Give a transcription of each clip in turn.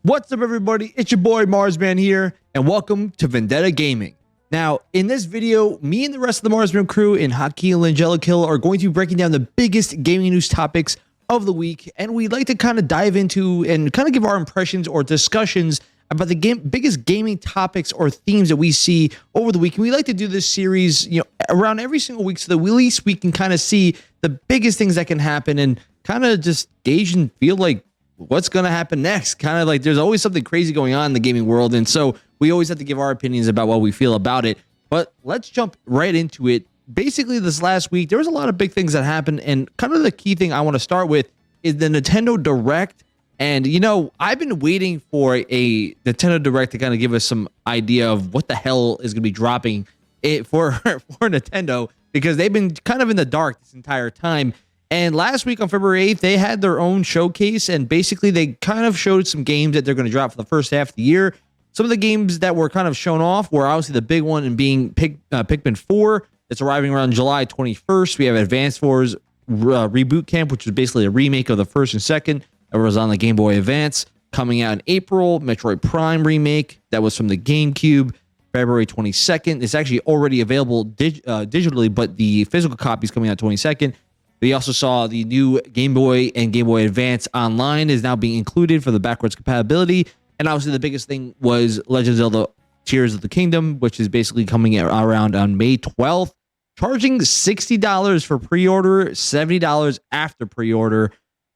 What's up, everybody? It's your boy MARZZMAN here, and welcome to Vendetta Gaming. Now, in this video, me and the rest of the MARZZMAN crew in Hakeeeeeh and LangellaKill are going to be breaking down the biggest gaming news topics of the week, and we'd like to kind of dive into and kind of give our impressions or discussions about the biggest gaming topics or themes that we see over the week. And we like to do this series, around every single week, so that at least we can kind of see the biggest things that can happen and kind of just gauge and feel like what's going to happen next. Kind of like there's always something crazy going on in the gaming world, and so we always have to give our opinions about what we feel about it. But let's jump right into it. Basically, this last week there was a lot of big things that happened, and kind of the key thing I want to start with is the Nintendo Direct. And I've been waiting for a Nintendo Direct to kind of give us some idea of what the hell is going to be dropping it for Nintendo, because they've been kind of in the dark this entire time. And last week on February 8th, they had their own showcase, and basically they kind of showed some games that they're going to drop for the first half of the year. Some of the games that were kind of shown off were obviously the big one, and being Pikmin 4. It's arriving around July 21st. We have Advance Wars Reboot Camp, which is basically a remake of the first and second. That was on the Game Boy Advance, coming out in April. Metroid Prime remake, that was from the GameCube, February 22nd. It's actually already available digitally, but the physical copy is coming out 22nd. We also saw the new Game Boy and Game Boy Advance Online is now being included for the backwards compatibility. And obviously the biggest thing was Legend of Zelda Tears of the Kingdom, which is basically coming around on May 12th, charging $60 for pre-order, $70 after pre-order.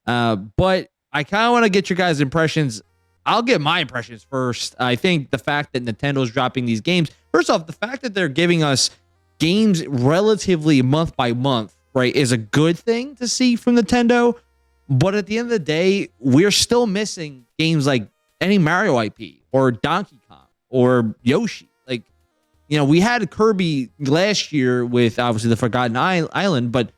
But I kind of want to get your guys' impressions. I'll get my impressions first. I think the fact that Nintendo's dropping these games, first off, the fact that they're giving us games relatively month by month, right, is a good thing to see from Nintendo. But at the end of the day, we're still missing games like any Mario IP or Donkey Kong or Yoshi. Like, we had Kirby last year with obviously the Forgotten Island, but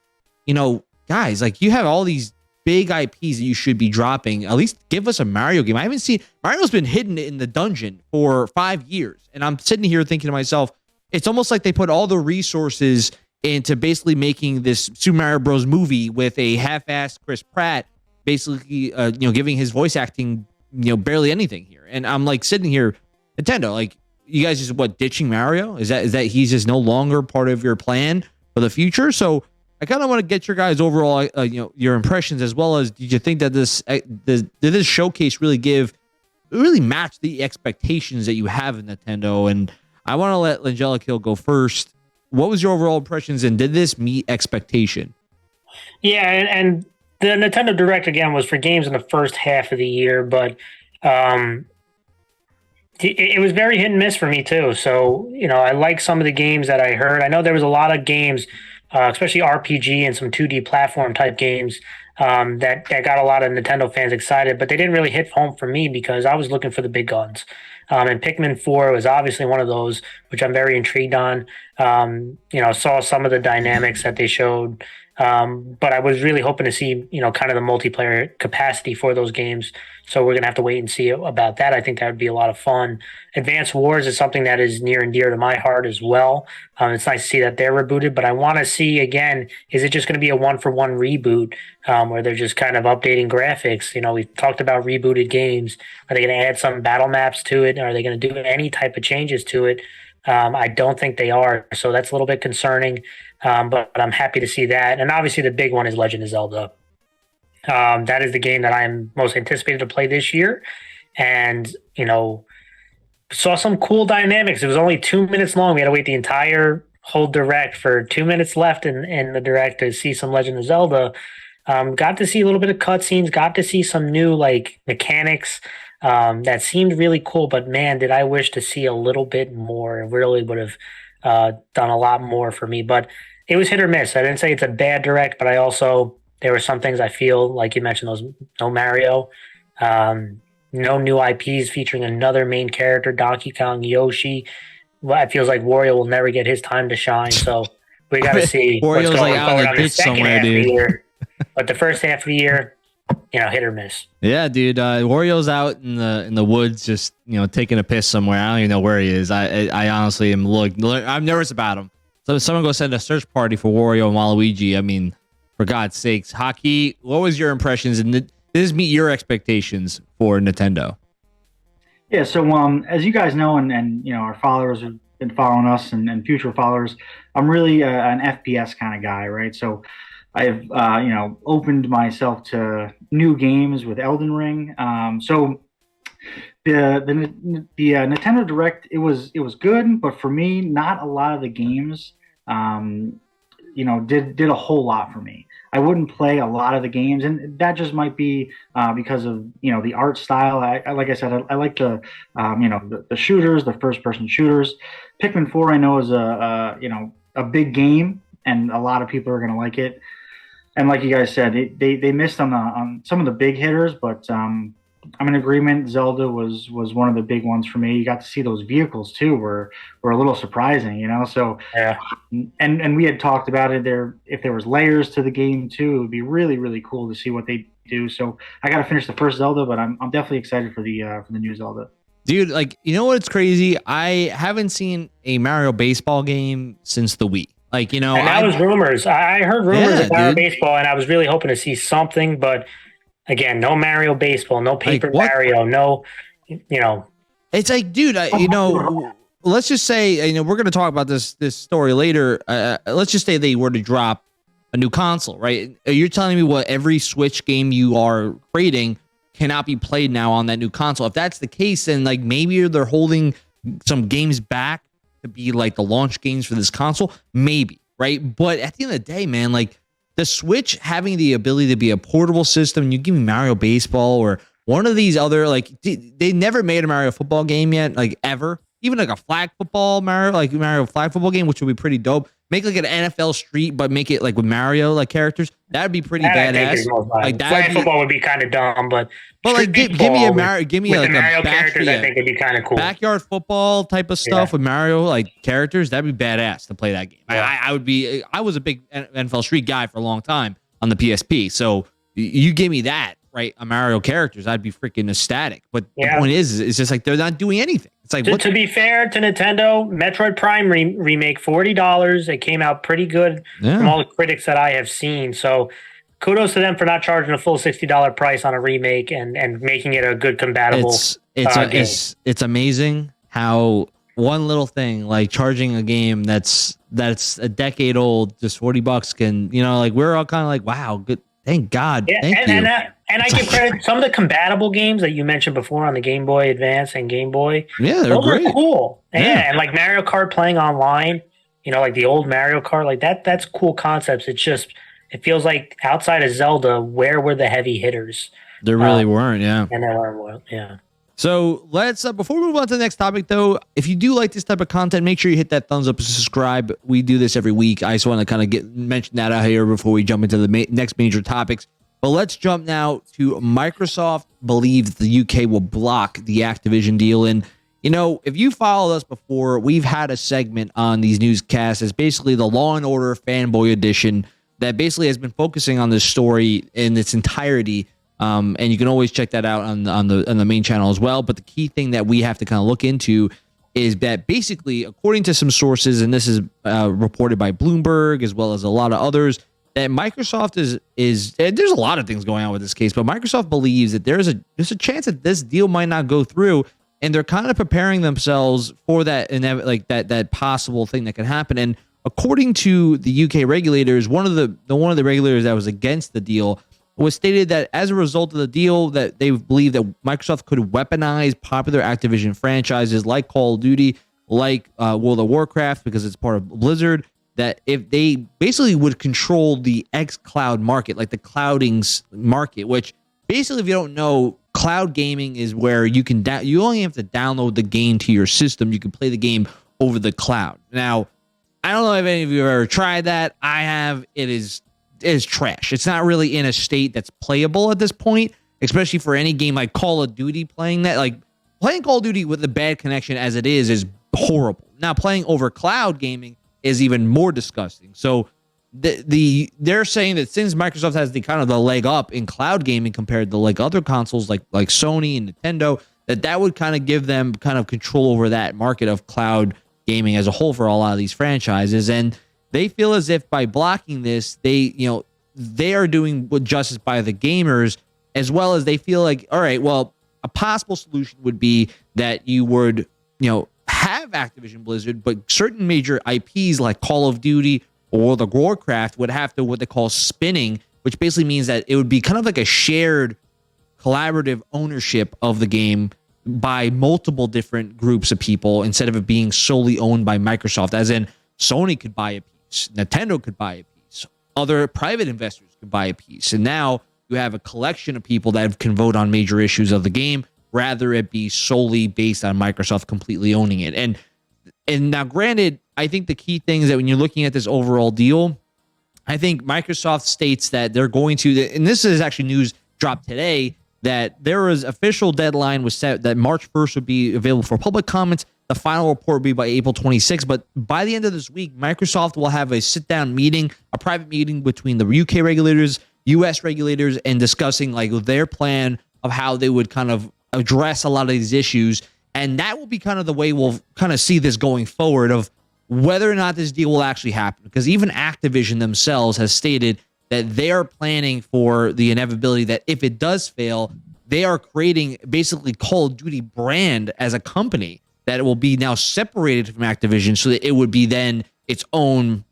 guys, like, you have all these big IPs that you should be dropping. At least give us a Mario game. I haven't seen Mario's been hidden in the dungeon for 5 years, and I'm sitting here thinking to myself, it's almost like they put all the resources into basically making this Super Mario Bros. Movie with a half-assed Chris Pratt, basically, giving his voice acting, barely anything here. And I'm like sitting here, Nintendo, like, you guys just ditching Mario? Is that he's just no longer part of your plan for the future? So I kind of want to get your guys' overall, your impressions, as well as, did you think that did this showcase really match the expectations that you have in Nintendo? And I want to let LangellaKill go first. What was your overall impressions, and did this meet expectation? Yeah, and the Nintendo Direct, again, was for games in the first half of the year, but it was very hit and miss for me too. So, I like some of the games that I heard. I know there was a lot of games, especially RPG and some 2D platform type games, that got a lot of Nintendo fans excited, but they didn't really hit home for me because I was looking for the big guns. And Pikmin 4 was obviously one of those, which I'm very intrigued on. Saw some of the dynamics that they showed, but I was really hoping to see, kind of the multiplayer capacity for those games. So we're going to have to wait and see about that. I think that would be a lot of fun. Advance Wars is something that is near and dear to my heart as well. It's nice to see that they're rebooted, but I want to see, again, is it just going to be a one-for-one reboot where they're just kind of updating graphics? We've talked about rebooted games. Are they going to add some battle maps to it? Are they going to do any type of changes to it? I don't think they are, so that's a little bit concerning, but I'm happy to see that. And obviously the big one is Legend of Zelda. That is the game that I'm most anticipated to play this year. And, saw some cool dynamics. It was only 2 minutes long. We had to wait the entire whole Direct for 2 minutes left in the Direct to see some Legend of Zelda. Got to see a little bit of cutscenes, got to see some new, mechanics that seemed really cool. But, man, did I wish to see a little bit more. It really would have done a lot more for me. But it was hit or miss. I didn't say it's a bad Direct, but there were some things I feel, like you mentioned, those no Mario, no new IPs featuring another main character, Donkey Kong, Yoshi. Well, it feels like Wario will never get his time to shine. So we got to see what's going forward on the second half of the year. But the first half of the year, hit or miss. Yeah, dude. Wario's out in the woods, just taking a piss somewhere. I don't even know where he is. I honestly am I'm nervous about him. So if someone go send a search party for Wario and Waluigi, I mean, for God's sakes. Haki, what was your impressions, and did this meet your expectations for Nintendo? Yeah, so as you guys know, and our followers have been following us, and future followers, I'm really an FPS kind of guy, right? So I've opened myself to new games with Elden Ring. So the Nintendo Direct, it was good, but for me, not a lot of the games um, did a whole lot for me. I wouldn't play a lot of the games, and that just might be because of the art style. Like I said, I like the shooters, the first person shooters. Pikmin 4, I know, is a big game, and a lot of people are going to like it. And like you guys said, they missed on some of the big hitters, but I'm in agreement. Zelda was one of the big ones for me. You got to see those vehicles too, were a little surprising. So Yeah. and we had talked about it there. If there was layers to the game too, it would be really really cool to see what they do. So I got to finish the first Zelda, but I'm definitely excited for the new Zelda. Dude, like, you know what's crazy? I haven't seen a Mario baseball game since the Wii. Like, And that was rumors. I heard rumors Yeah, of Mario dude. baseball, and I was really hoping to see something. But again, no Mario baseball, no Paper what? Mario, no, It's like, dude, let's just say, we're going to talk about this story later. Let's just say they were to drop a new console, right? You're telling me what every Switch game you are creating cannot be played now on that new console. If that's the case, then like maybe they're holding some games back to be like the launch games for this console, maybe, right? But at the end of the day, man, like the Switch having the ability to be a portable system, you give me Mario Baseball or one of these other, like, they never made a Mario football game yet, like ever. Even like a flag football Mario flag football game, which would be pretty dope. Make like an NFL Street, but make it like with Mario like characters. That'd be pretty badass. Like flag football would be kind of dumb, but like give me a Mario, give me like the Mario a characters. I think would be kind of cool. Backyard football type of stuff with Mario like characters. That'd be badass to play that game. Yeah. I was a big NFL Street guy for a long time on the PSP. So you give me that, right? A Mario characters, I'd be freaking ecstatic. But the point is, it's just like they're not doing anything. It's like to be fair to Nintendo, Metroid Prime remake, $40. It came out pretty good from all the critics that I have seen. So kudos to them for not charging a full $60 price on a remake and making it a good compatible game. It's amazing how one little thing like charging a game that's a decade old, just $40 can, like we're all kind of like, wow, good. Thank God. Yeah, Thank you. And I give credit. Some of the compatible games that you mentioned before on the Game Boy Advance and Game Boy, they're great. Are cool. Yeah, and like Mario Kart playing online, like the old Mario Kart, like that's cool concepts. It's just it feels like outside of Zelda, where were the heavy hitters? There really weren't. Yeah, and there weren't. Yeah. So let's before we move on to the next topic, though, if you do like this type of content, make sure you hit that thumbs up and subscribe. We do this every week. I just want to kind of mention that out here before we jump into the next major topics. But let's jump now to Microsoft believes the UK will block the Activision deal. And, if you followed us before, we've had a segment on these newscasts. It's basically the Law and Order fanboy edition that basically has been focusing on this story in its entirety. And you can always check that out on the main channel as well. But the key thing that we have to kind of look into is that basically, according to some sources, and this is reported by Bloomberg as well as a lot of others, that Microsoft is there's a lot of things going on with this case, but Microsoft believes that there's a chance that this deal might not go through, and they're kind of preparing themselves for that and like that possible thing that could happen. And according to the UK regulators, one of the regulators that was against the deal was stated that as a result of the deal, that they believe that Microsoft could weaponize popular Activision franchises like Call of Duty, like World of Warcraft, because it's part of Blizzard, that if they basically would control the xCloud market, like the cloudings market, which basically, if you don't know, cloud gaming is where you only have to download the game to your system. You can play the game over the cloud. Now, I don't know if any of you have ever tried that. I have. It is trash. It's not really in a state that's playable at this point, especially for any game like Call of Duty. Playing Call of Duty with a bad connection as it is horrible. Now, playing over cloud gaming is even more disgusting. So they're saying that since Microsoft has the kind of the leg up in cloud gaming compared to like other consoles like Sony and Nintendo, that would kind of give them kind of control over that market of cloud gaming as a whole for a lot of these franchises. And they feel as if by blocking this, they are doing justice by the gamers, as well as they feel like, all right, well, a possible solution would be that you would, have Activision Blizzard, but certain major IPs like Call of Duty or the Warcraft would have to what they call spinning, which basically means that it would be kind of like a shared collaborative ownership of the game by multiple different groups of people instead of it being solely owned by Microsoft, as in Sony could buy a piece, Nintendo could buy a piece, other private investors could buy a piece. And now you have a collection of people that can vote on major issues of the game, rather it be solely based on Microsoft completely owning it. And now, granted, I think the key thing is that when you're looking at this overall deal, I think Microsoft states that they're going to, and this is actually news dropped today, that there was official deadline was set that March 1st would be available for public comments. The final report would be by April 26th. But by the end of this week, Microsoft will have a sit-down meeting, a private meeting between the UK regulators, US regulators, and discussing like their plan of how they would kind of address a lot of these issues. And that will be kind of the way we'll kind of see this going forward of whether or not this deal will actually happen. Because even Activision themselves has stated that they are planning for the inevitability that if it does fail, they are creating basically Call of Duty brand as a company that it will be now separated from Activision so that it would be then its own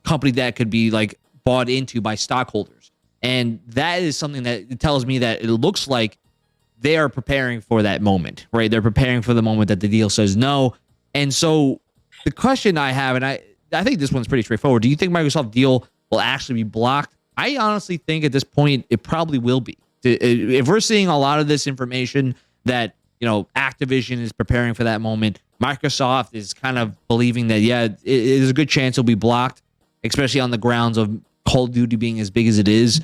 company that could be like bought into by stockholders. And that is something that tells me that it looks like they are preparing for that moment, right? They're preparing for the moment that the deal says no. And so the question I have, and I think this one's pretty straightforward. Do you think Microsoft deal will actually be blocked? I honestly think at this point, it probably will be. If we're seeing a lot of this information that, Activision is preparing for that moment, Microsoft is kind of believing that, yeah, it is a good chance it'll be blocked, especially on the grounds of Call of Duty being as big as it is.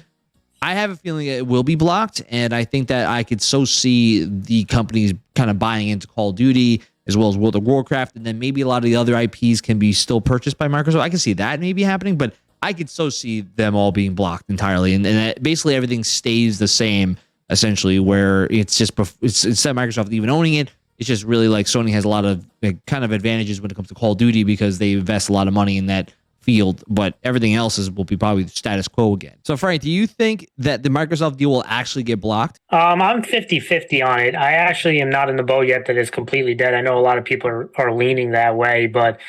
I have a feeling it will be blocked, and I think that I could so see the companies kind of buying into Call of Duty as well as World of Warcraft, and then maybe a lot of the other IPs can be still purchased by Microsoft. I can see that maybe happening, but I could so see them all being blocked entirely, and basically everything stays the same, essentially, where it's just instead of Microsoft even owning it, it's just really like Sony has a lot of kind of advantages when it comes to Call of Duty because they invest a lot of money in that field, but everything else will be probably status quo again. So, Frank, do you think that the Microsoft deal will actually get blocked? I'm 50-50 on it. I actually am not in the boat yet that it's completely dead. I know a lot of people are leaning that way, but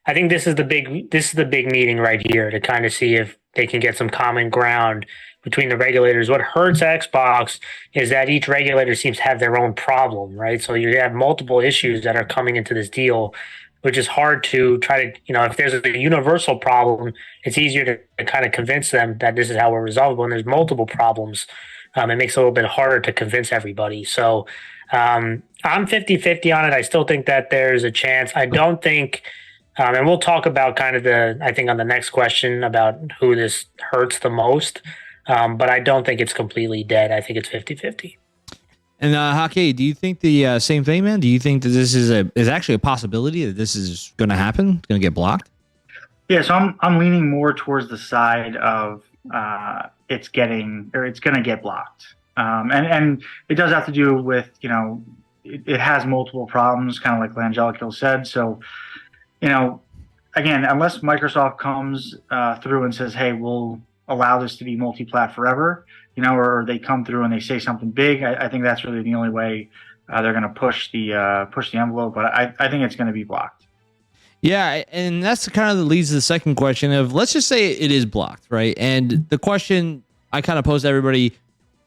I think this is the big meeting right here to kind of see if they can get some common ground between the regulators. What hurts Xbox is that each regulator seems to have their own problem, right? So you have multiple issues that are coming into this deal, which is hard to try to, if there's a universal problem, it's easier to kind of convince them that this is how we're resolvable. And there's multiple problems. It makes it a little bit harder to convince everybody. So I'm 50-50 on it. I still think that there's a chance. I don't think, and we'll talk about kind of I think on the next question about who this hurts the most. But I don't think it's completely dead. I think it's 50-50. And Hakeeeeeh, do you think the same thing, man? Do you think that this is actually a possibility that this is going to happen? It's going to get blocked? Yeah, so I'm leaning more towards the side of it's going to get blocked, and it does have to do with it has multiple problems, kind of like LangellaKill said. So again, unless Microsoft comes through and says, hey, we'll allow this to be multi-plat forever, or they come through and they say something big, I think that's really the only way they're going to push the envelope. But I think it's going to be blocked. Yeah, and that's kind of leads to the second question of, let's just say it is blocked, right? And the question I kind of posed to everybody,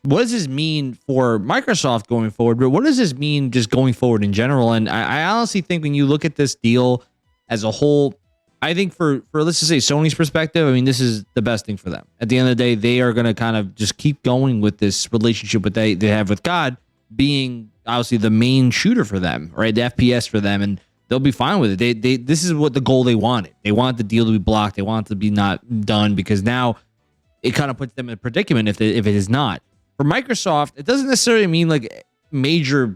what does this mean for Microsoft going forward? But what does this mean just going forward in general? And I honestly think when you look at this deal as a whole, I think for let's just say Sony's perspective, I mean, this is the best thing for them. At the end of the day, they are going to kind of just keep going with this relationship that they have with God being obviously the main shooter for them, right? The FPS for them, and they'll be fine with it. This is what the goal they wanted. They want the deal to be blocked. They want it to be not done because now it kind of puts them in a predicament if it is not. For Microsoft, it doesn't necessarily mean like major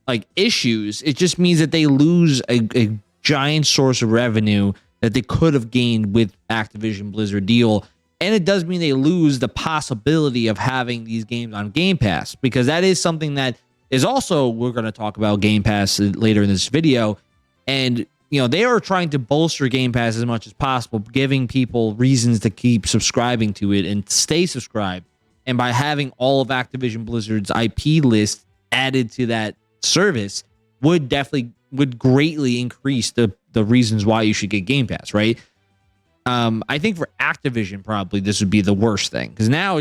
like issues. It just means that they lose a giant source of revenue that they could have gained with Activision Blizzard deal. And it does mean they lose the possibility of having these games on Game Pass, because that is something that is also, we're going to talk about Game Pass later in this video. And, they are trying to bolster Game Pass as much as possible, giving people reasons to keep subscribing to it and stay subscribed. And by having all of Activision Blizzard's IP list added to that service, would greatly increase the reasons why you should get Game Pass, right? I think for Activision, probably this would be the worst thing, because now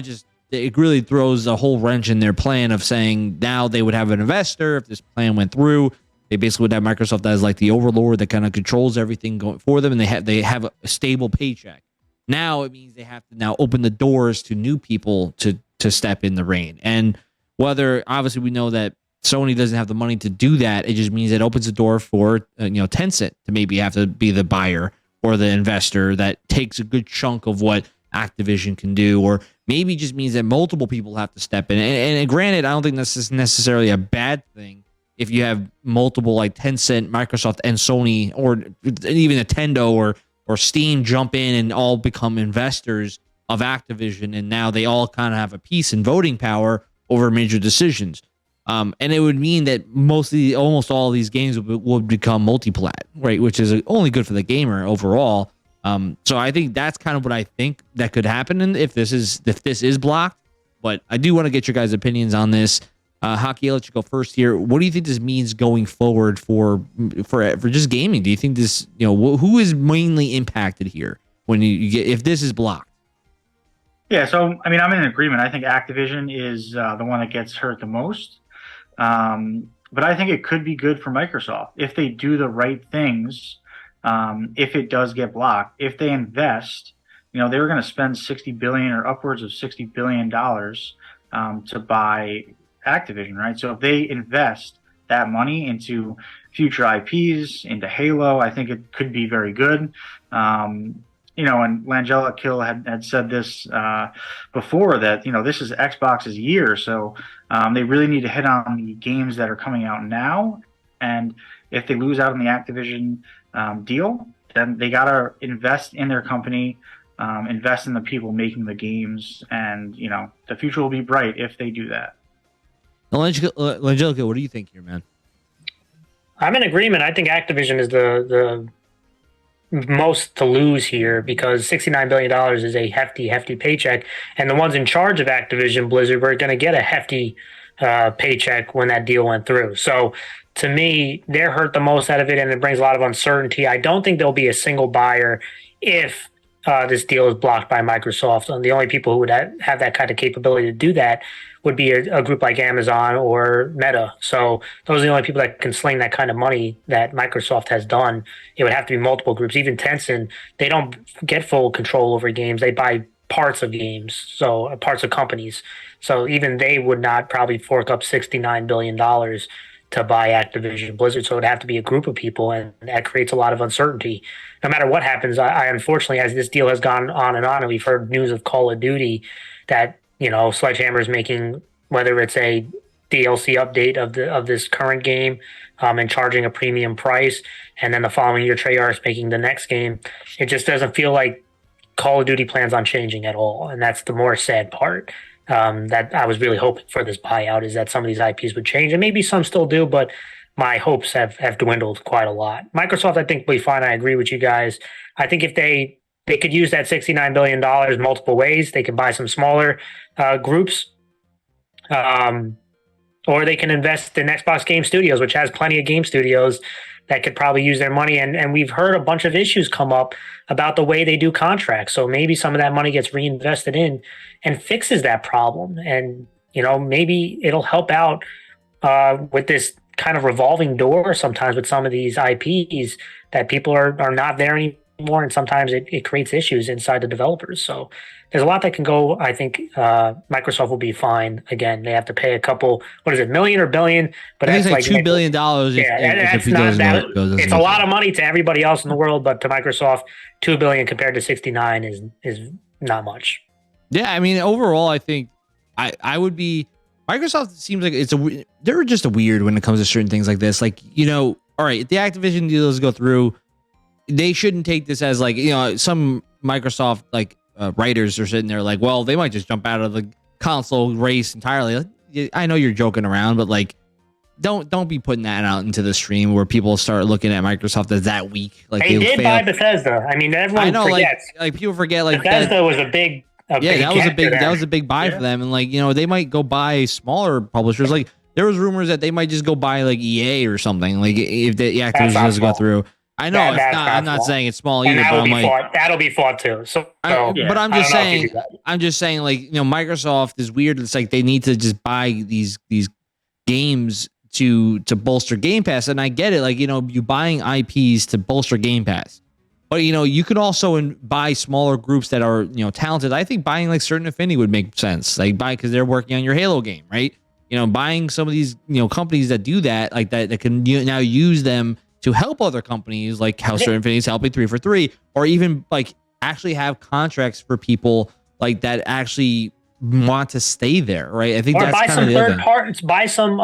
it really throws a whole wrench in their plan of saying now they would have an investor if this plan went through. They basically would have Microsoft as like the overlord that kind of controls everything going for them, and they have a stable paycheck. Now it means they have to now open the doors to new people to step in the reign. And whether, obviously we know that Sony doesn't have the money to do that, it just means it opens the door for Tencent to maybe have to be the buyer or the investor that takes a good chunk of what Activision can do, or maybe just means that multiple people have to step in. And granted, I don't think this is necessarily a bad thing if you have multiple like Tencent, Microsoft, and Sony, or even Nintendo or Steam jump in and all become investors of Activision, and now they all kind of have a piece in voting power over major decisions. And it would mean that almost all of these games would become multi-plat, right? Which is only good for the gamer overall. So I think that's kind of what I think that could happen, and if this is blocked. But I do want to get your guys' opinions on this. Hakeeeeeh, I'll let you go first here. What do you think this means going forward for just gaming? Do you think this, who is mainly impacted here when you get, if this is blocked? Yeah, so I mean, I'm in agreement. I think Activision is the one that gets hurt the most. But I think it could be good for Microsoft if they do the right things. If it does get blocked, if they invest, they were going to spend $60 billion or upwards of $60 billion to buy Activision, right? So if they invest that money into future IPs, into Halo, I think it could be very good. And LangellaKill had said this before, that this is Xbox's year, so they really need to hit on the games that are coming out now. And if they lose out on the Activision deal, then they gotta invest in their company, invest in the people making the games, and the future will be bright if they do that. LangellaKill, what do you think here, man? I'm in agreement. I think Activision is the most to lose here, because $69 billion is a hefty paycheck, and the ones in charge of Activision Blizzard were going to get a hefty paycheck when that deal went through. So to me, they're hurt the most out of it, and it brings a lot of uncertainty. I don't think there'll be a single buyer if this deal is blocked by Microsoft. And the only people who would have that kind of capability to do that would be a group like Amazon or Meta. So those are the only people that can sling that kind of money that Microsoft has done. It would have to be multiple groups. Even Tencent, they don't get full control over games. They buy parts of games, so parts of companies. So even they would not probably fork up $69 billion to buy Activision Blizzard. So it would have to be a group of people, and that creates a lot of uncertainty. No matter what happens, I unfortunately, as this deal has gone on, and we've heard news of Call of Duty that Sledgehammer is making, whether it's a DLC update of this current game, and charging a premium price, and then the following year Treyarch making the next game. It just doesn't feel like Call of Duty plans on changing at all, and that's the more sad part. That I was really hoping for this buyout, is that some of these IPs would change, and maybe some still do, but my hopes have dwindled quite a lot. Microsoft, I think, will be fine. I agree with you guys. I think if they could use that $69 billion multiple ways. They could buy some smaller groups, or they can invest in Xbox Game Studios, which has plenty of game studios that could probably use their money. And we've heard a bunch of issues come up about the way they do contracts. So maybe some of that money gets reinvested in and fixes that problem. And, maybe it'll help out with this kind of revolving door sometimes with some of these IPs that people are not there anymore. And sometimes it creates issues inside the developers. So there's a lot that can go. I think Microsoft will be fine. Again, they have to pay a couple, million or billion? But it's like $2 billion. It's a lot of money to everybody else in the world, but to Microsoft, $2 billion compared to 69 is not much. Yeah, I mean, overall, I think I would be. Microsoft seems like they're just a weird when it comes to certain things like this. Like, all right, if the Activision deals go through, they shouldn't take this as like, some Microsoft writers are sitting there like, well, they might just jump out of the console race entirely. I know you're joking around, but don't be putting that out into the stream where people start looking at Microsoft as that weak. Like they did buy Bethesda. I mean, everyone forgets. Like people forget. Bethesda was a big. That was a big buy for them, and they might go buy smaller publishers. Like there was rumors that they might just go buy like EA or something, like if the Activision doesn't go through. I know it's not. I'm not saying it's small either, but I'm like, that'll be fought too. But I'm just saying, like, you know, Microsoft is weird. It's like they need to just buy these games to bolster Game Pass, and I get it. Like, you know, you buying IPs to bolster Game Pass, but you know, you could also buy smaller groups that are, you know, talented. I think buying like Certain Affinity would make sense. Like because they're working on your Halo game, right? You know, buying some of these, you know, companies that do that, like that can now use them to help other companies, like how Certain Affinity is helping 343, or even like actually have contracts for people like that actually want to stay there, right? I think or that's buy kind some of the third parties, buy some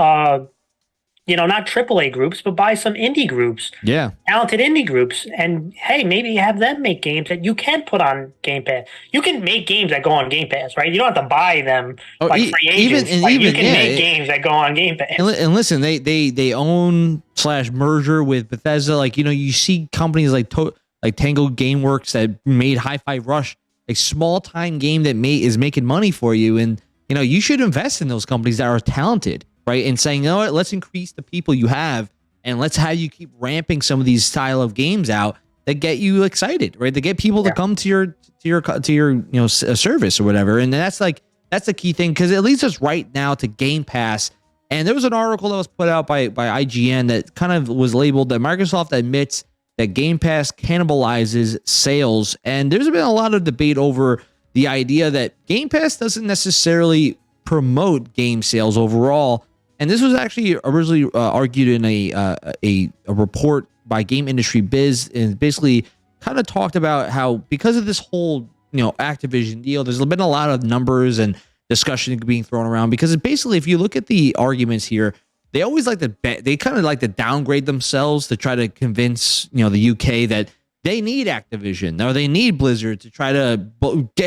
you know, not AAA groups, but buy some indie groups. Yeah. Talented indie groups. And hey, maybe have them make games that you can put on Game Pass. You can make games that go on Game Pass, right? You don't have to buy them like free agents. You can make games that go on Game Pass. And listen, they own / merger with Bethesda. Like, you know, you see companies like Tango Gameworks that made Hi-Fi Rush, a small time game that is making money for you. And, you know, you should invest in those companies that are talented. Right. And saying, you know what, let's increase the people you have and let's have you keep ramping some of these style of games out that get you excited. Right. To get people to come to your, you know, service or whatever. And that's the key thing, because it leads us right now to Game Pass. And there was an article that was put out by IGN that kind of was labeled that Microsoft admits that Game Pass cannibalizes sales. And there's been a lot of debate over the idea that Game Pass doesn't necessarily promote game sales overall. And this was actually originally argued in a report by Game Industry Biz, and basically kind of talked about how because of this whole, you know, Activision deal, there's been a lot of numbers and discussion being thrown around, because basically, if you look at the arguments here, they always like to they kind of like to downgrade themselves to try to convince, you know, the UK that they need Activision or they need Blizzard to try to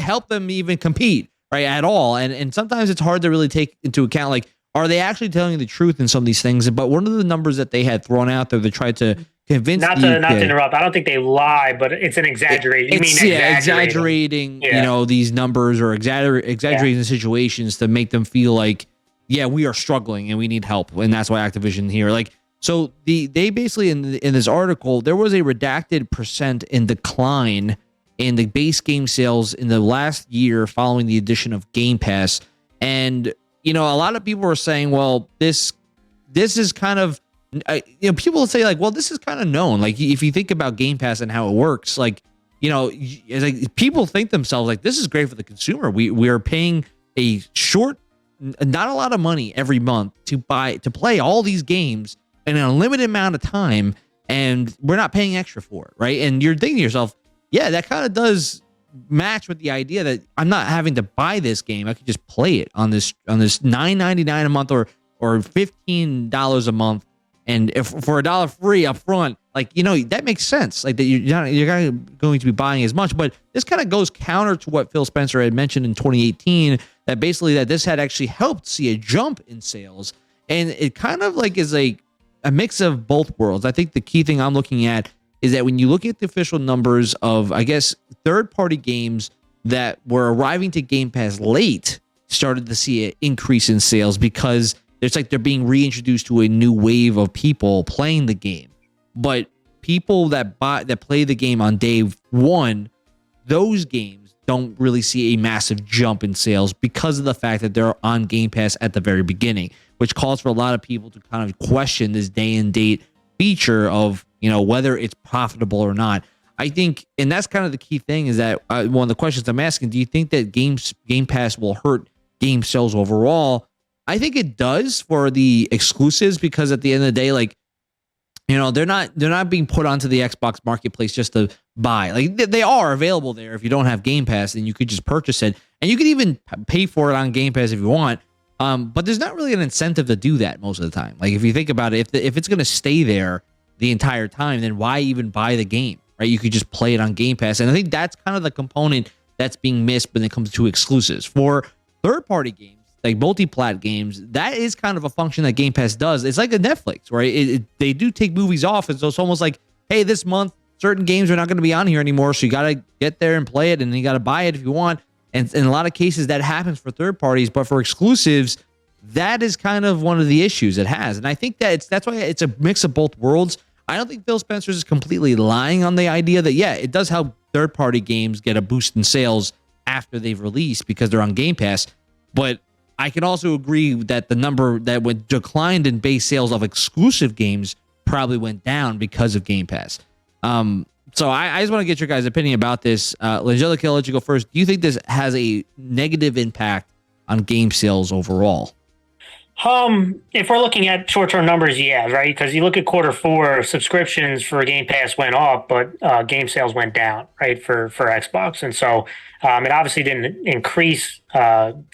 help them even compete, right, at all. And sometimes it's hard to really take into account, like, are they actually telling you the truth in some of these things? But one of the numbers that they had thrown out there, they tried to convince not to interrupt. I don't think they lie, but it's an exaggeration. Exaggerating, you know, these numbers, or exaggerating the situations to make them feel like, yeah, we are struggling and we need help, and that's why Activision here. Like, so they basically in this article, there was a redacted % in decline in the base game sales in the last year following the addition of Game Pass. And, you know, a lot of people were saying, well, this is kind of, you know, people will say like, well, this is kind of known. Like, if you think about Game Pass and how it works, like, you know, it's like people think themselves like, this is great for the consumer. We are paying a short, not a lot of money every month to play all these games in an unlimited amount of time, and we're not paying extra for it, right? And you're thinking to yourself, yeah, that kind of does match with the idea that I'm not having to buy this game. I could just play it on this $9.99 a month or $15 a month, and if for $1 free up front, like, you know, that makes sense. Like, that you're not going to be buying as much. But this kind of goes counter to what Phil Spencer had mentioned in 2018, that basically that this had actually helped see a jump in sales, and it kind of like is a mix of both worlds. I think the key thing I'm looking at is that when you look at the official numbers of, I guess, third-party games that were arriving to Game Pass late, started to see an increase in sales, because it's like they're being reintroduced to a new wave of people playing the game. But people that play the game on day one, those games don't really see a massive jump in sales because of the fact that they're on Game Pass at the very beginning, which calls for a lot of people to kind of question this day and date feature of, you know, whether it's profitable or not. I think, and that's kind of the key thing, is that one of the questions I'm asking, do you think that Game Pass will hurt game sales overall? I think it does for the exclusives, because at the end of the day, like, you know, they're not being put onto the Xbox marketplace just to buy. Like, they are available there. If you don't have Game Pass, then you could just purchase it, and you could even pay for it on Game Pass if you want. But there's not really an incentive to do that most of the time. Like, if you think about it, if it's going to stay there the entire time, then why even buy the game, right? You could just play it on Game Pass. And I think that's kind of the component that's being missed when it comes to exclusives. For third-party games, like multi-plat games, that is kind of a function that Game Pass does. It's like a Netflix, right? They do take movies off, and so it's almost like, hey, this month, certain games are not going to be on here anymore, so you got to get there and play it, and you got to buy it if you want. And in a lot of cases, that happens for third parties, but for exclusives, that is kind of one of the issues it has. And I think that that's why it's a mix of both worlds. I don't think Phil Spencer is completely lying on the idea that, yeah, it does help third-party games get a boost in sales after they've released because they're on Game Pass. But I can also agree that the number that went declined in base sales of exclusive games probably went down because of Game Pass. So I just want to get your guys' opinion about this. LangellaKill, I'll let you go first. Do you think this has a negative impact on game sales overall? If we're looking at short-term numbers, yeah, right? Because you look at Q4, subscriptions for Game Pass went up, but game sales went down, right, for Xbox. And so it obviously didn't increase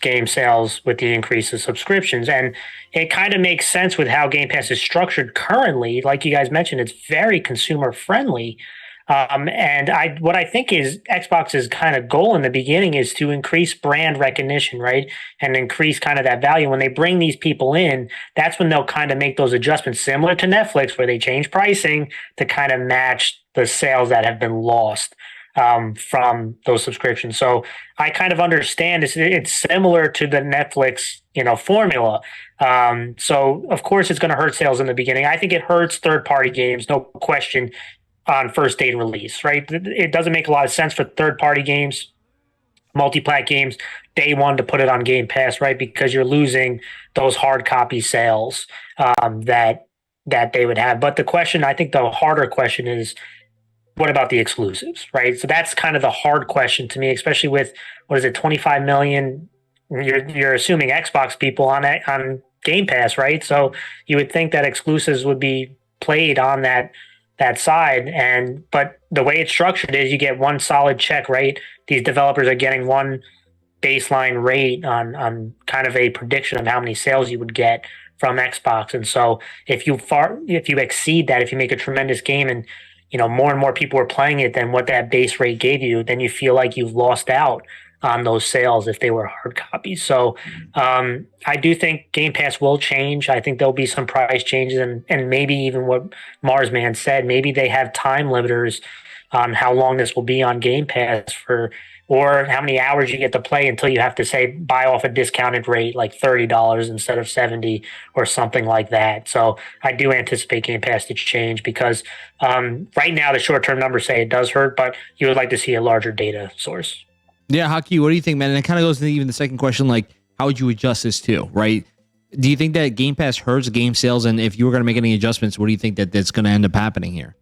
game sales with the increase of subscriptions. And it kind of makes sense with how Game Pass is structured currently. Like you guys mentioned, it's very consumer-friendly. And what I think is Xbox's kind of goal in the beginning is to increase brand recognition, right? And increase kind of that value. When they bring these people in, that's when they'll kind of make those adjustments similar to Netflix, where they change pricing to kind of match the sales that have been lost from those subscriptions. So I kind of understand it's similar to the Netflix, formula. So of course it's going to hurt sales in the beginning. I think it hurts third-party games, no question, on first day release, right? It doesn't make a lot of sense for third-party games, multi-plat games, day one to put it on Game Pass, right? Because you're losing those hard copy sales that they would have. But I think the harder question is, what about the exclusives, right? So that's kind of the hard question to me, especially with, 25 million? You're assuming Xbox people on Game Pass, right? So you would think that exclusives would be played on that side, but the way it's structured is you get one solid check, right? These developers are getting one baseline rate on kind of a prediction of how many sales you would get from Xbox. And so if you exceed that, if you make a tremendous game and more and more people are playing it than what that base rate gave you, then you feel like you've lost out on those sales if they were hard copies. So I do think Game Pass will change. I think there'll be some price changes and maybe even what MARZZMAN said, maybe they have time limiters on how long this will be on Game Pass or how many hours you get to play until you have to say buy off a discounted rate like $30 instead of $70 or something like that. So I do anticipate Game Pass to change because right now the short-term numbers say it does hurt, but you would like to see a larger data source. Yeah, Hakeeeeeh, what do you think, man? And it kind of goes into even the second question, like, how would you adjust this too, right? Do you think that Game Pass hurts game sales? And if you were going to make any adjustments, what do you think that's going to end up happening here?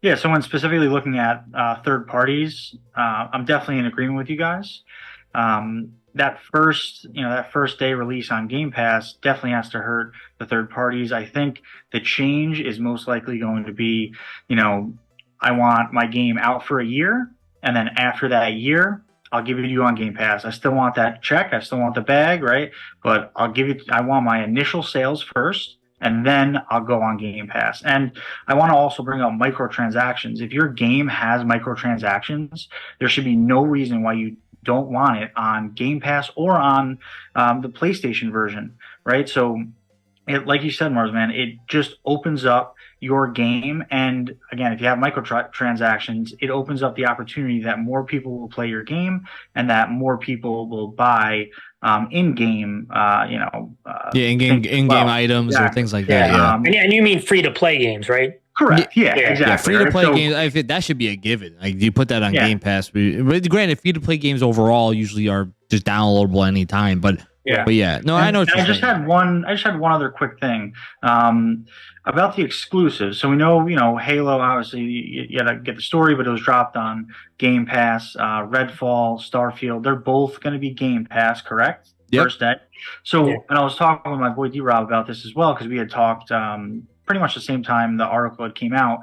Yeah, so when specifically looking at third parties, I'm definitely in agreement with you guys. That first day release on Game Pass definitely has to hurt the third parties. I think the change is most likely going to be, I want my game out for a year. And then after that year, I'll give it to you on Game Pass. I still want that check. I still want the bag, right? But I want my initial sales first, and then I'll go on Game Pass. And I want to also bring up microtransactions. If your game has microtransactions, there should be no reason why you don't want it on Game Pass or on the PlayStation version, right? So like you said, MARZZMAN, it just opens up your game. And again, if you have microtransactions, it opens up the opportunity that more people will play your game and that more people will buy in-game, in-game items or things like that. Yeah. And you mean free-to-play games, right? Correct. Yeah, exactly. Yeah, free-to-play games, I think that should be a given. Like, you put that on Game Pass. But granted, free-to-play games overall usually are just downloadable anytime. But yeah. No, I know. I just had one other quick thing about the exclusives. So we know, Halo. Obviously, you got to get the story, but it was dropped on Game Pass. Redfall, Starfield, they're both going to be Game Pass, correct? Yep. First day. So, and I was talking with my boy D-Rob about this as well because we had talked pretty much the same time the article had came out.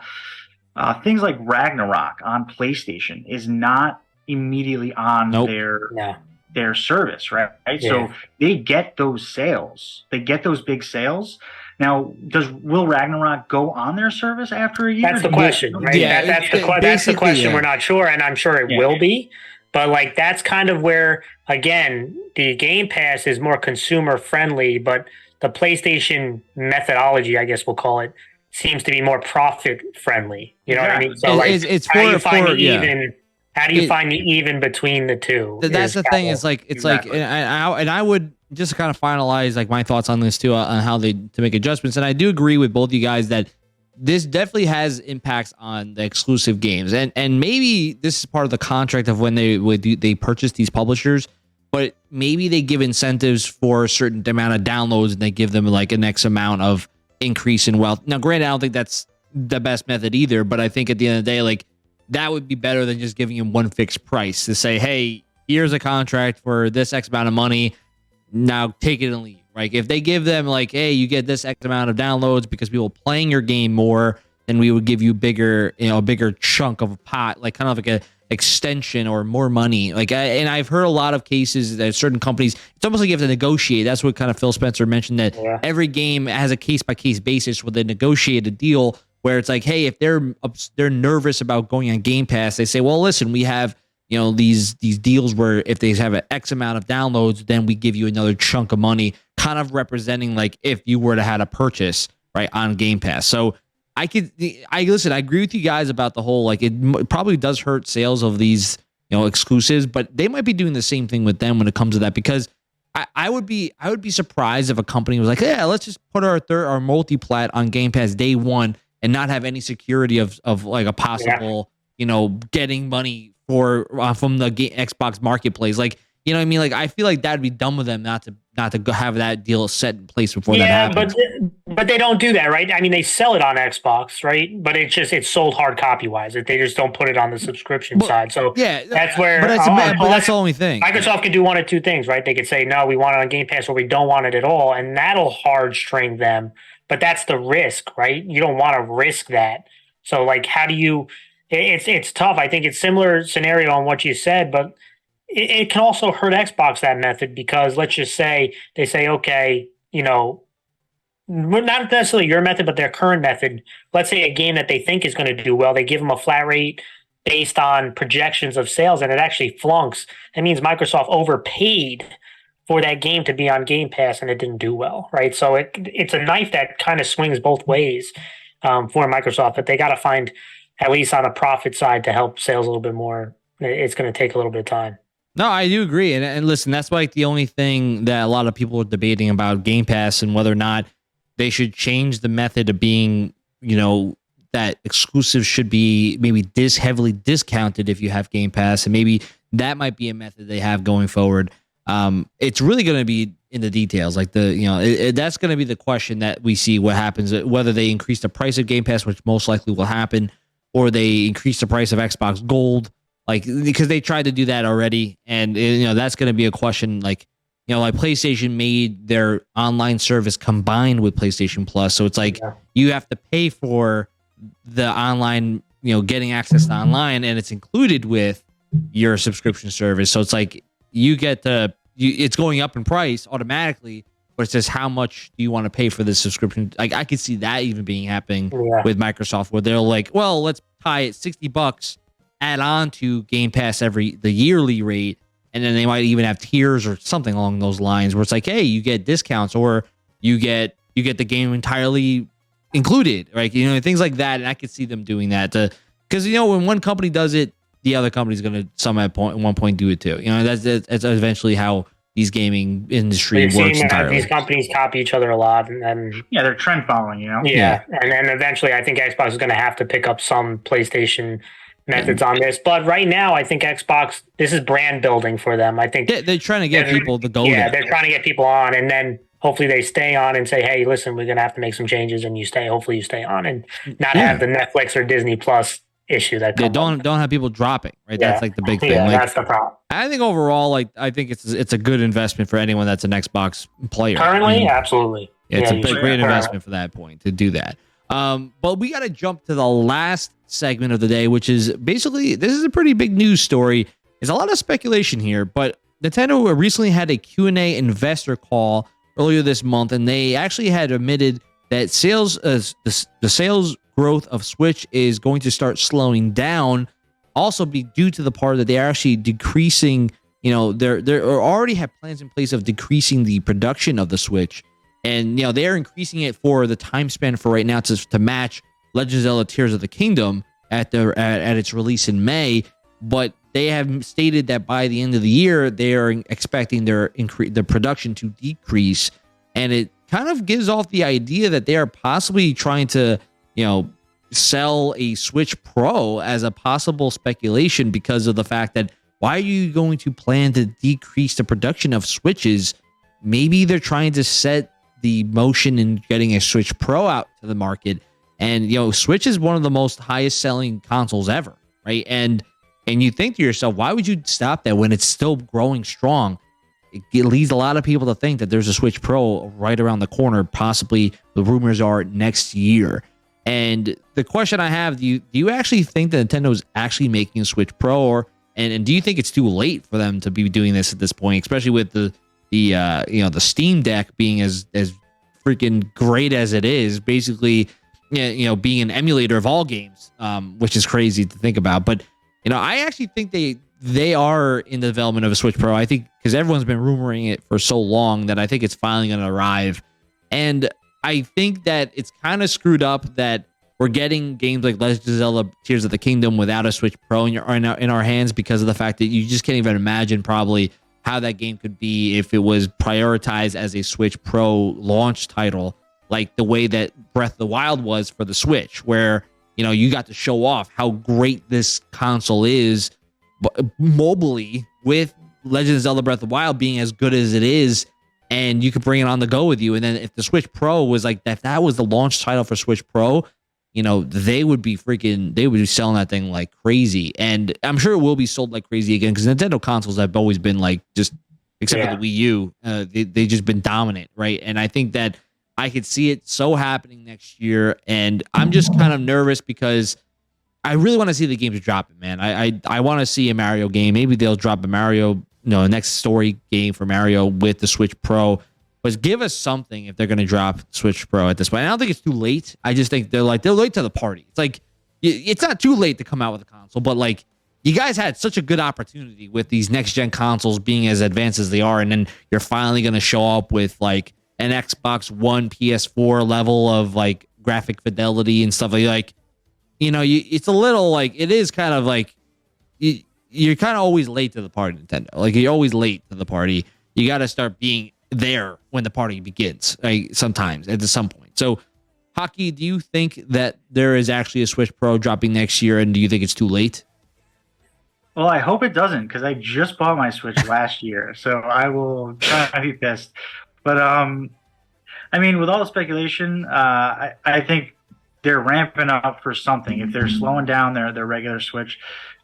Things like Ragnarok on PlayStation is not immediately on their service, right? Yeah. So they get those sales. They get those big sales. Now, will Ragnarok go on their service after a year? That's the question, right? Yeah, that's the question. We're not sure, and I'm sure it will be. But that's kind of where, again, the Game Pass is more consumer friendly, but the PlayStation methodology, I guess we'll call it, seems to be more profit friendly. You know what I mean? So it's for even How do you find the even between the two? That's the thing. It's like Exactly. and I would just kind of finalize like my thoughts on this too, on how they to make adjustments. And I do agree with both you guys that this definitely has impacts on the exclusive games, and maybe this is part of the contract of when they purchase these publishers. But maybe they give incentives for a certain amount of downloads, and they give them like an X amount of increase in wealth. Now, granted, I don't think that's the best method either, but I think at the end of the day, like that would be better than just giving them one fixed price to say, hey, here's a contract for this X amount of money. Now take it and leave. Like if they give them like, hey, you get this X amount of downloads because people playing your game more, then we would give you a bigger chunk of a pot, like kind of like a extension or more money. Like, and I've heard a lot of cases that certain companies, it's almost like you have to negotiate. That's what kind of Phil Spencer mentioned, that every game has a case by case basis where they negotiate a deal where it's like, hey, if they're nervous about going on Game Pass, they say, well, listen, we have these deals where if they have an X amount of downloads, then we give you another chunk of money, kind of representing like if you were to have a purchase right on Game Pass. So I agree with you guys about the whole, like it probably does hurt sales of these, exclusives, but they might be doing the same thing with them when it comes to that, because I would be surprised if a company was like, yeah, let's just put our multi-plat on Game Pass day one and not have any security of like a possible, getting money from the Xbox marketplace. Like, you know what I mean? Like, I feel like that'd be dumb of them not to have that deal set in place before that happens. But they don't do that, right? I mean, they sell it on Xbox, right? But it's sold hard copy wise. They just don't put it on the subscription side. So yeah, that's where. But that's the only thing. Microsoft could do one of two things, right? They could say, no, we want it on Game Pass, or we don't want it at all, and that'll hard string them. But that's the risk, right? You don't want to risk that. So like, how do you? It's tough. I think it's similar scenario on what you said, but it can also hurt Xbox that method, because let's just say they say, okay, not necessarily your method, but their current method. Let's say a game that they think is going to do well, they give them a flat rate based on projections of sales, and it actually flunks. That means Microsoft overpaid for that game to be on Game Pass, and it didn't do well, right? So it's a knife that kind of swings both ways for Microsoft, but they got to find, at least on a profit side, to help sales a little bit more. It's going to take a little bit of time. No, I do agree. And listen, that's like the only thing that a lot of people are debating about Game Pass, and whether or not they should change the method of being, that exclusive should be maybe heavily discounted if you have Game Pass. And maybe that might be a method they have going forward. It's really going to be in the details. Like that's going to be the question that we see what happens, whether they increase the price of Game Pass, which most likely will happen, or they increase the price of Xbox Gold. Like, because they tried to do that already, and that's going to be a question. Like PlayStation made their online service combined with PlayStation Plus, so it's like you have to pay for the online, getting access to online, and it's included with your subscription service. So it's like it's going up in price automatically, but it's just how much do you want to pay for this subscription? Like, I could see that even being happening with Microsoft, where they're like, well, let's tie it $60. Add on to Game Pass the yearly rate, and then they might even have tiers or something along those lines, where it's like, hey, you get discounts, or you get the game entirely included, right? Things like that. And I could see them doing that because when one company does it, the other company's going to at one point do it too. That's eventually how these gaming industry works entirely. These companies copy each other a lot, and they're trend following, Yeah, and then eventually, I think Xbox is going to have to pick up some PlayStation methods on this. But right now, I think Xbox, this is brand building for them. I think they're trying to get people to go there. Yeah, they're trying to get people on, and then hopefully they stay on and say, hey, listen, we're going to have to make some changes, and hopefully you stay on, and not have the Netflix or Disney Plus issue that comes don't have people dropping, right? That's like the big thing. Yeah, that's the problem. I think overall, I think it's a good investment for anyone that's an Xbox player. Currently, absolutely. Yeah, it's a great investment for that point to do that. But we got to jump to the last segment of the day, which is basically, this is a pretty big news story. There's a lot of speculation here, but Nintendo recently had a Q&A investor call earlier this month, and they actually had admitted that the sales growth of Switch is going to start slowing down, also be due to the part that they are actually decreasing, they already have plans in place of decreasing the production of the Switch. And they're increasing it for the time span for right now to match Legend of Zelda Tears of the Kingdom at its release in May. But they have stated that by the end of the year, they are expecting their production to decrease. And it kind of gives off the idea that they are possibly trying to, sell a Switch Pro as a possible speculation, because of the fact that why are you going to plan to decrease the production of Switches? Maybe they're trying to set the motion in getting a Switch Pro out to the market. And, Switch is one of the most highest selling consoles ever, right? And you think to yourself, why would you stop that when it's still growing strong? It leads a lot of people to think that there's a Switch Pro right around the corner, possibly the rumors are next year. And the question I have, do you actually think that Nintendo is actually making a Switch Pro, and do you think it's too late for them to be doing this at this point, especially with the Steam Deck being as freaking great as it is, basically, being an emulator of all games, which is crazy to think about. But I actually think they are in the development of a Switch Pro. I think because everyone's been rumoring it for so long that I think it's finally going to arrive. And I think that it's kind of screwed up that we're getting games like Legend of Zelda Tears of the Kingdom without a Switch Pro in our hands, because of the fact that you just can't even imagine probably how that game could be if it was prioritized as a Switch Pro launch title, like the way that Breath of the Wild was for the Switch, where you got to show off how great this console is mobilely, with Legend of Zelda Breath of the Wild being as good as it is, and you could bring it on the go with you. And then if the Switch Pro was like that, if that was the launch title for Switch Pro, they would be selling that thing like crazy. And I'm sure it will be sold like crazy again, because Nintendo consoles have always been like, just except for the Wii U, they just been dominant, right? And I think that I could see it so happening next year, and I'm just kind of nervous because I really want to see the games dropping, man. I want to see a Mario game. Maybe they'll drop a Mario, a next story game for Mario with the Switch Pro. But give us something if they're going to drop Switch Pro at this point. I don't think it's too late. I just think they're late to the party. It's like, it's not too late to come out with a console, but like, you guys had such a good opportunity with these next gen consoles being as advanced as they are, and then you're finally going to show up with like an Xbox One, PS4 level of like graphic fidelity and stuff like. It's a little like, it is kind of like you're kind of always late to the party, Nintendo. Like, you're always late to the party. You got to start being there when the party begins, right? Sometimes at some point. So, Haki, do you think that there is actually a Switch Pro dropping next year, and do you think it's too late? Well, I hope it doesn't, because I just bought my Switch last year, so I will try to be pissed. But with all the speculation, I think they're ramping up for something. If they're slowing down their regular Switch,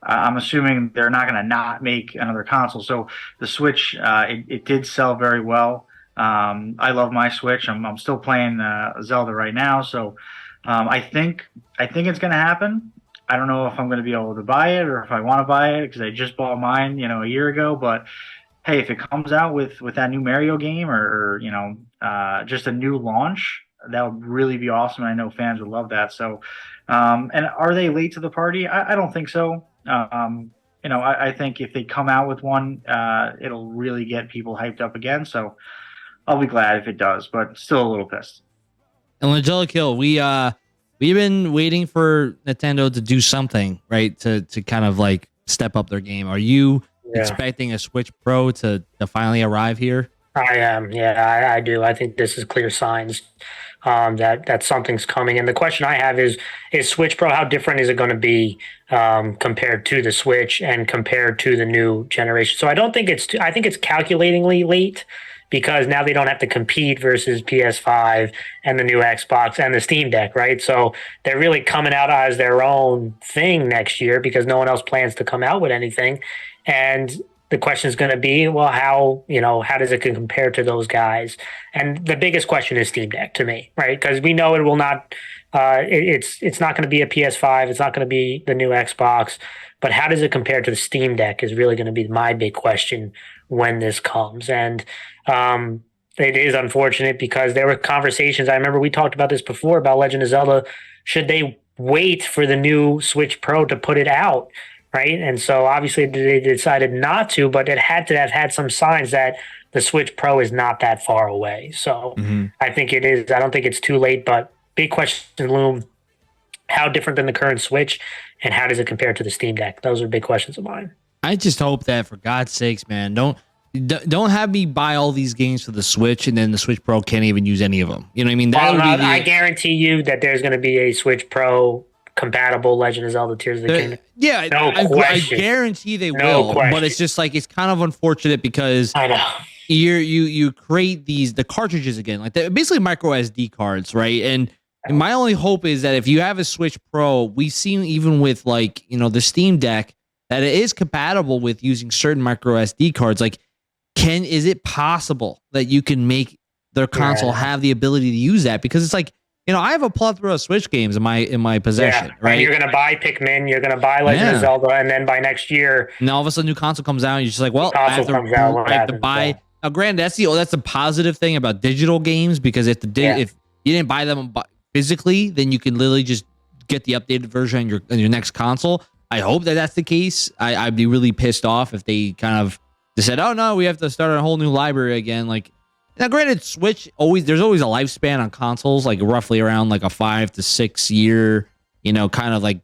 I'm assuming they're not going to not make another console. So the Switch, it did sell very well. I love my Switch. I'm still playing Zelda right now. So I think it's going to happen. I don't know if I'm going to be able to buy it or if I want to buy it, because I just bought mine, a year ago. But hey, if it comes out with that new Mario game or just a new launch, that would really be awesome. I know fans would love that. So, and are they late to the party? I don't think so. I think if they come out with one, it'll really get people hyped up again. So I'll be glad if it does, but still a little pissed. And LangellaKill, we've been waiting for Nintendo to do something, right? To kind of like step up their game. Are you expecting a Switch Pro to finally arrive here? I am. Yeah, I do. I think this is clear signs that something's coming. And the question I have is Switch Pro, how different is it going to be compared to the Switch and compared to the new generation? So I think it's calculatingly late, because now they don't have to compete versus PS5 and the new Xbox and the Steam Deck, right? So they're really coming out as their own thing next year, because no one else plans to come out with anything. And the question is going to be, well, how does it compare to those guys? And the biggest question is Steam Deck to me, right? Because we know it will not, it's not going to be a PS5. It's not going to be the new Xbox. But how does it compare to the Steam Deck is really going to be my big question when this comes. And it is unfortunate, because there were conversations. I remember we talked about this before about Legend of Zelda. Should they wait for the new Switch Pro to put it out? Right. And so obviously they decided not to, but it had to have had some signs that the Switch Pro is not that far away. So I think it is. I don't think it's too late, but big question loom. How different than the current Switch, and how does it compare to the Steam Deck? Those are big questions of mine. I just hope that, for God's sakes, man, don't have me buy all these games for the Switch and then the Switch Pro can't even use any of them. You know what I mean? I guarantee you that there's going to be a Switch Pro compatible Legend of Zelda Tears of the Kingdom. Yeah, I guarantee they will. But it's just like, it's kind of unfortunate because I know you create the cartridges again, like basically micro SD cards, right? And my only hope is that if you have a Switch Pro, we've seen even with like, you know, the Steam Deck, that it is compatible with using certain micro SD cards. Like, is it possible that you can make their console have the ability to use that? Because it's like, you know, I have a plethora of Switch games in my possession, right? And you're gonna buy Pikmin, you're gonna buy Legend of Zelda, and then by next year, and all of a sudden, new console comes out, and you're just like, well, I have to buy. Yeah. Now, granted, that's the positive thing about digital games, because if you didn't buy them physically, then you can literally just get the updated version on your next console. I hope that that's the case. I'd be really pissed off if they kind of said, "Oh no, we have to start a whole new library again." Like, now, granted, Switch there's always a lifespan on consoles, like roughly around like a 5 to 6 year, you know, kind of like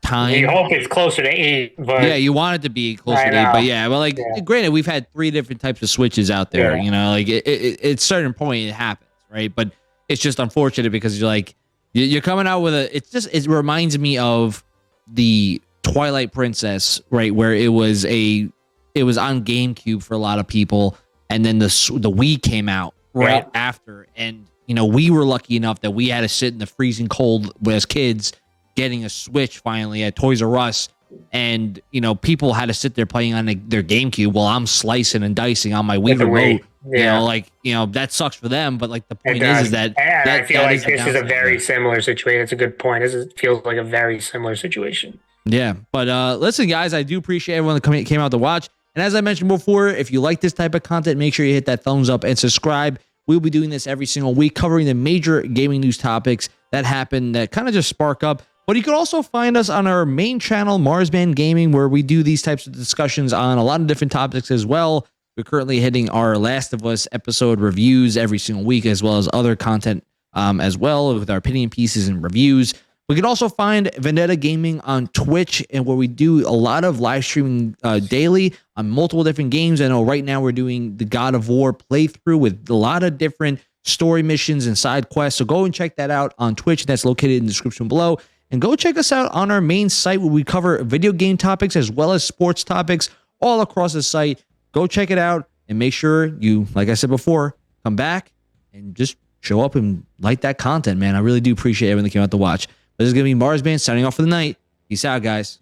time. You hope it's closer to 8, but yeah, you want it to be closer to 8, but like, granted, we've had 3 different types of Switches out there. You know, like at a certain point it happens, right? But it's just unfortunate because you're like, you're coming out with it reminds me of the Twilight Princess, right, where it was on GameCube for a lot of people, and then the Wii came out right after, and you know, we were lucky enough that we had to sit in the freezing cold as kids getting a Switch finally at Toys R Us, and you know, people had to sit there playing on their GameCube while I'm slicing and dicing on my Wii remote. You know, like, you know, that sucks for them, but like the point is that I feel like this is a very similar situation. It's a good point. This feels like a very similar situation. Yeah, but listen, guys, I do appreciate everyone that came out to watch. And as I mentioned before, if you like this type of content, make sure you hit that thumbs up and subscribe. We'll be doing this every single week, covering the major gaming news topics that happen that kind of just spark up. But you can also find us on our main channel, MARZZMAN Gaming, where we do these types of discussions on a lot of different topics as well. We're currently hitting our Last of Us episode reviews every single week, as well as other content as well, with our opinion pieces and reviews. We can also find Vendetta Gaming on Twitch, and where we do a lot of live streaming daily on multiple different games. I know right now we're doing the God of War playthrough with a lot of different story missions and side quests. So go and check that out on Twitch. That's located in the description below. And go check us out on our main site, where we cover video game topics as well as sports topics all across the site. Go check it out, and make sure you, like I said before, come back and just show up and like that content, man. I really do appreciate everyone that came out to watch. This is going to be MARZZMAN signing off for the night. Peace out, guys.